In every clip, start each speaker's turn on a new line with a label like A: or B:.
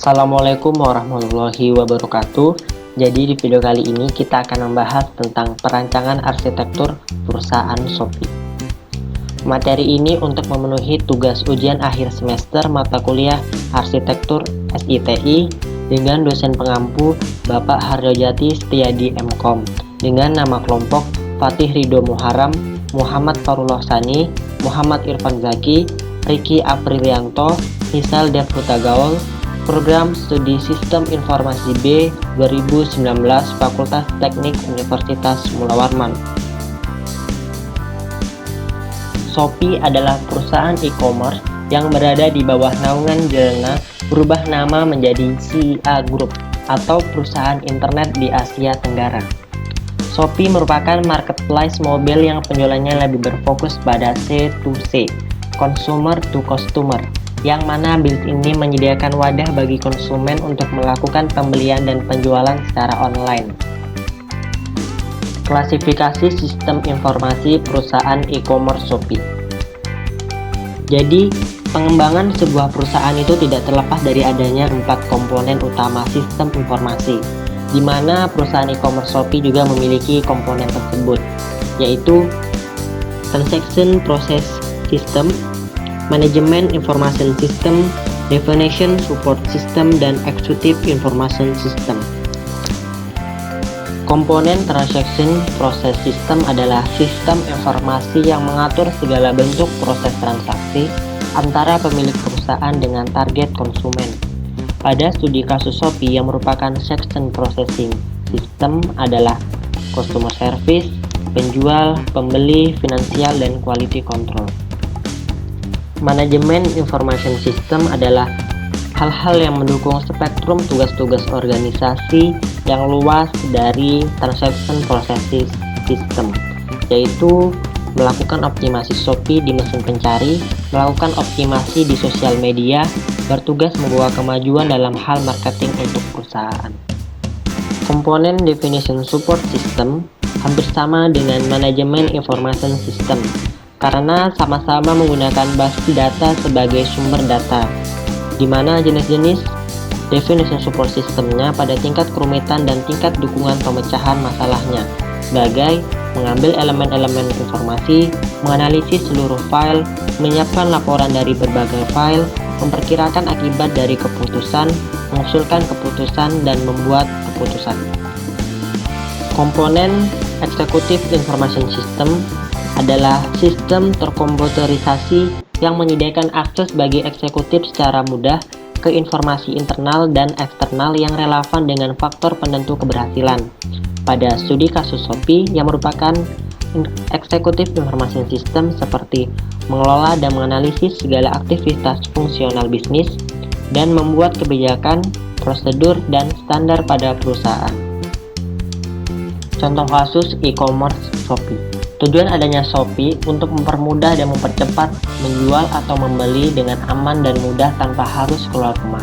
A: Assalamualaikum warahmatullahi wabarakatuh. Jadi di video kali ini kita akan membahas tentang perancangan arsitektur perusahaan Shopee. Materi ini untuk memenuhi tugas ujian akhir semester mata kuliah Arsitektur SITI dengan dosen pengampu Bapak Hardojati Setiadi MKom dengan nama kelompok Fatih Ridho Muharram, Muhammad Farullah Sani, Muhammad Irfan Zaki, Riki Aprilianto, Hisal Devhuta Gaul, Program Studi Sistem Informasi B 2019 Fakultas Teknik Universitas Mula Warman. Shopee adalah perusahaan e-commerce yang berada di bawah naungan Jelena berubah nama menjadi CIA Group atau perusahaan internet di Asia Tenggara. Shopee merupakan marketplace mobile yang penjualannya lebih berfokus pada C2C, consumer to customer, yang mana bisnis ini menyediakan wadah bagi konsumen untuk melakukan pembelian dan penjualan secara online. Klasifikasi sistem informasi perusahaan e-commerce Shopee. Jadi, pengembangan sebuah perusahaan itu tidak terlepas dari adanya 4 komponen utama sistem informasi, di mana perusahaan e-commerce Shopee juga memiliki komponen tersebut, yaitu Transaction Process System, Manajemen Information System, Definition Support System, dan Executive Information System. Komponen Transaction Process System adalah sistem informasi yang mengatur segala bentuk proses transaksi antara pemilik perusahaan dengan target konsumen. Pada studi kasus Shopee yang merupakan Section Processing System adalah Customer Service, penjual, pembeli, finansial, dan Quality Control. Manajemen Information System adalah hal-hal yang mendukung spektrum tugas-tugas organisasi yang luas dari Transaction Processing System, yaitu melakukan optimasi Shopee di mesin pencari, melakukan optimasi di sosial media, bertugas membawa kemajuan dalam hal marketing untuk perusahaan. Komponen Definition Support System hampir sama dengan Manajemen Information System, karena sama-sama menggunakan basis data sebagai sumber data, di mana jenis-jenis definition support systemnya pada tingkat kerumitan dan tingkat dukungan pemecahan masalahnya, sebagai mengambil elemen-elemen informasi, menganalisis seluruh file, menyiapkan laporan dari berbagai file, memperkirakan akibat dari keputusan, mengusulkan keputusan, dan membuat keputusan. Komponen Executive Information System adalah sistem terkomputerisasi yang menyediakan akses bagi eksekutif secara mudah ke informasi internal dan eksternal yang relevan dengan faktor penentu keberhasilan. Pada studi kasus Shopee yang merupakan Executive Information System seperti mengelola dan menganalisis segala aktivitas fungsional bisnis dan membuat kebijakan, prosedur, dan standar pada perusahaan. Contoh kasus e-commerce Shopee. Tujuan adanya Shopee untuk mempermudah dan mempercepat menjual atau membeli dengan aman dan mudah tanpa harus keluar rumah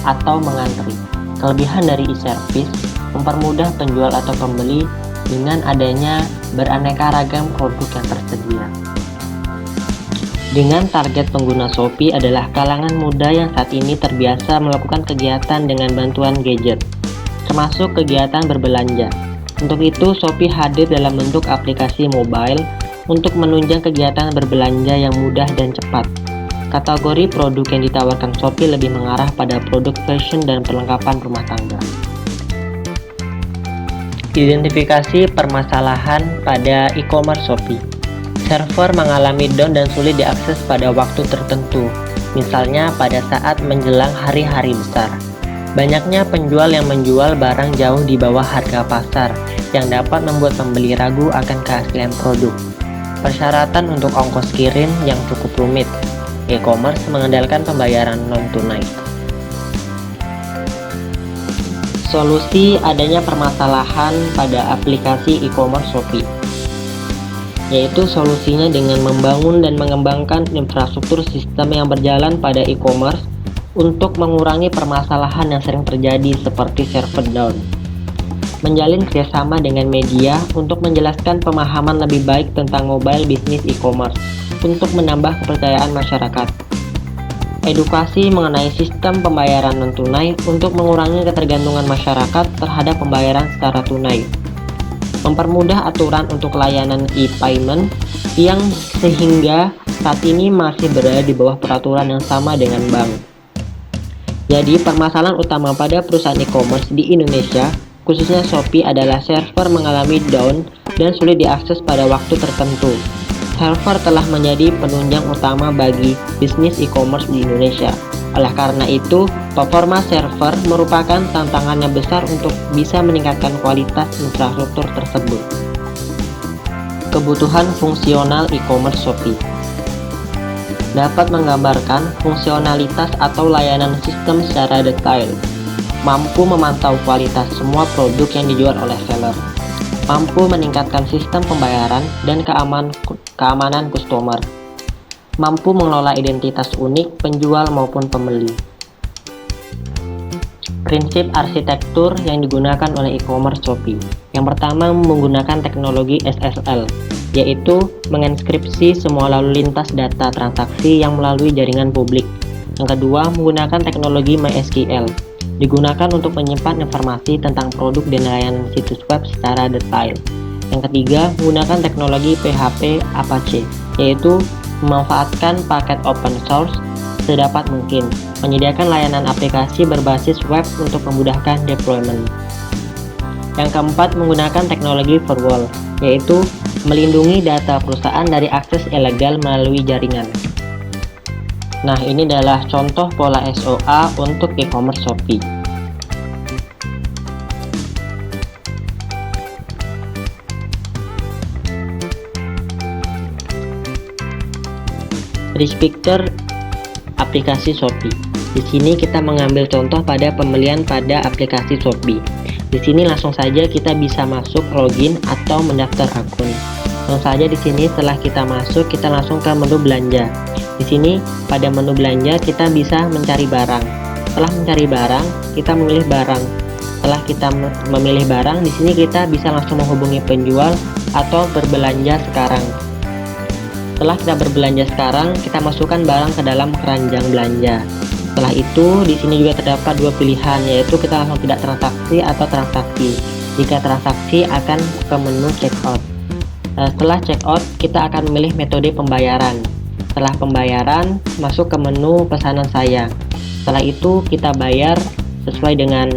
A: atau mengantri. Kelebihan dari e-service mempermudah penjual atau pembeli dengan adanya beraneka ragam produk yang tersedia. Dengan target pengguna Shopee adalah kalangan muda yang saat ini terbiasa melakukan kegiatan dengan bantuan gadget, termasuk kegiatan berbelanja. Untuk itu, Shopee hadir dalam bentuk aplikasi mobile untuk menunjang kegiatan berbelanja yang mudah dan cepat. Kategori produk yang ditawarkan Shopee lebih mengarah pada produk fashion dan perlengkapan rumah tangga. Identifikasi permasalahan pada e-commerce Shopee. Server mengalami down dan sulit diakses pada waktu tertentu, misalnya pada saat menjelang hari-hari besar. Banyaknya penjual yang menjual barang jauh di bawah harga pasar yang dapat membuat pembeli ragu akan keaslian produk. Persyaratan untuk ongkos kirim yang cukup rumit. E-commerce mengandalkan pembayaran non-tunai. Solusi adanya permasalahan pada aplikasi e-commerce Shopee, yaitu solusinya dengan membangun dan mengembangkan infrastruktur sistem yang berjalan pada e-commerce untuk mengurangi permasalahan yang sering terjadi seperti server down. Menjalin kerjasama dengan media untuk menjelaskan pemahaman lebih baik tentang mobile bisnis e-commerce untuk menambah kepercayaan masyarakat. edukasi mengenai sistem pembayaran non-tunai untuk mengurangi ketergantungan masyarakat terhadap pembayaran secara tunai. Mempermudah aturan untuk layanan e-payment yang sehingga saat ini masih berada di bawah peraturan yang sama dengan bank. Jadi, permasalahan utama pada perusahaan e-commerce di Indonesia, khususnya Shopee, adalah server mengalami down dan sulit diakses pada waktu tertentu. Server telah menjadi penunjang utama bagi bisnis e-commerce di Indonesia. Oleh karena itu, performa server merupakan tantangan yang besar untuk bisa meningkatkan kualitas infrastruktur tersebut. Kebutuhan fungsional e-commerce Shopee dapat menggambarkan fungsionalitas atau layanan sistem secara detail, mampu memantau kualitas semua produk yang dijual oleh seller, mampu meningkatkan sistem pembayaran dan keamanan customer, mampu mengelola identitas unik penjual maupun pembeli. Prinsip arsitektur yang digunakan oleh e-commerce Shopee. Yang pertama, menggunakan teknologi SSL, yaitu menginskripsi semua lalu lintas data transaksi yang melalui jaringan publik. Yang kedua, menggunakan teknologi MySQL, digunakan untuk menyimpan informasi tentang produk dan layanan situs web secara detail. Yang ketiga, menggunakan teknologi PHP Apache, yaitu memanfaatkan paket open source sedapat mungkin, menyediakan layanan aplikasi berbasis web untuk memudahkan deployment. Yang keempat, menggunakan teknologi firewall, yaitu melindungi data perusahaan dari akses ilegal melalui jaringan. Nah, ini adalah contoh pola SOA untuk e-commerce Shopee. Risk picture aplikasi Shopee. Di sini kita mengambil contoh pada pembelian pada aplikasi Shopee. Di sini langsung saja kita bisa masuk login atau mendaftar akun. Langsung saja di sini setelah kita masuk, kita langsung ke menu belanja. Di sini pada menu belanja kita bisa mencari barang. Setelah mencari barang, kita memilih barang. Setelah kita memilih barang, di sini kita bisa langsung menghubungi penjual atau berbelanja sekarang. Setelah kita berbelanja sekarang, kita masukkan barang ke dalam keranjang belanja. Setelah itu, di sini juga terdapat dua pilihan, yaitu kita langsung tidak transaksi atau transaksi. Jika transaksi akan ke menu checkout. Setelah checkout, kita akan memilih metode pembayaran. Setelah pembayaran, masuk ke menu pesanan saya. Setelah itu, kita bayar sesuai dengan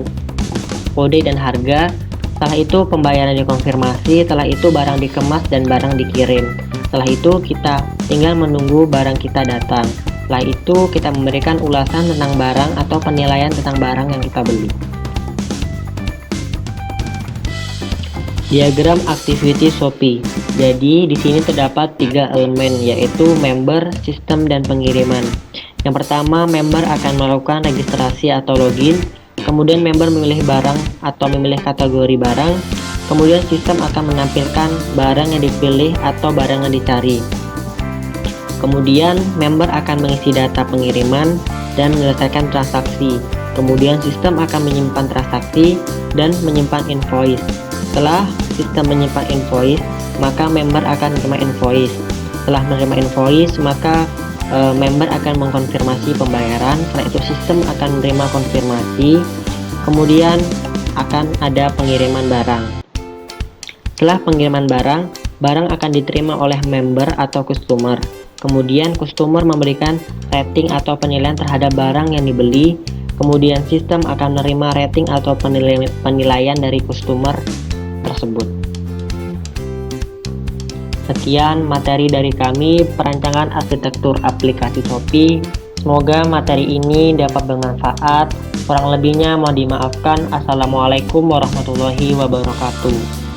A: kode dan harga. Setelah itu, pembayaran dikonfirmasi. Setelah itu, barang dikemas dan barang dikirim. Setelah itu, kita tinggal menunggu barang kita datang. Setelah itu, kita memberikan ulasan tentang barang atau penilaian tentang barang yang kita beli. Diagram activity Shopee. Jadi, di sini terdapat 3 elemen, yaitu member, sistem, dan pengiriman. Yang pertama, member akan melakukan registrasi atau login. Kemudian, member memilih barang atau memilih kategori barang. Kemudian sistem akan menampilkan barang yang dipilih atau barang yang dicari. Kemudian member akan mengisi data pengiriman dan menyelesaikan transaksi. Kemudian sistem akan menyimpan transaksi dan menyimpan invoice. Setelah sistem menyimpan invoice, maka member akan menerima invoice. Setelah menerima invoice, maka member akan mengkonfirmasi pembayaran. Setelah itu sistem akan menerima konfirmasi. Kemudian akan ada pengiriman barang. Setelah pengiriman barang, barang akan diterima oleh member atau customer. Kemudian customer memberikan rating atau penilaian terhadap barang yang dibeli. Kemudian sistem akan menerima rating atau penilaian dari customer tersebut. Sekian materi dari kami, perancangan arsitektur aplikasi Shopee. Semoga materi ini dapat bermanfaat. Kurang lebihnya mohon dimaafkan. Assalamualaikum warahmatullahi wabarakatuh.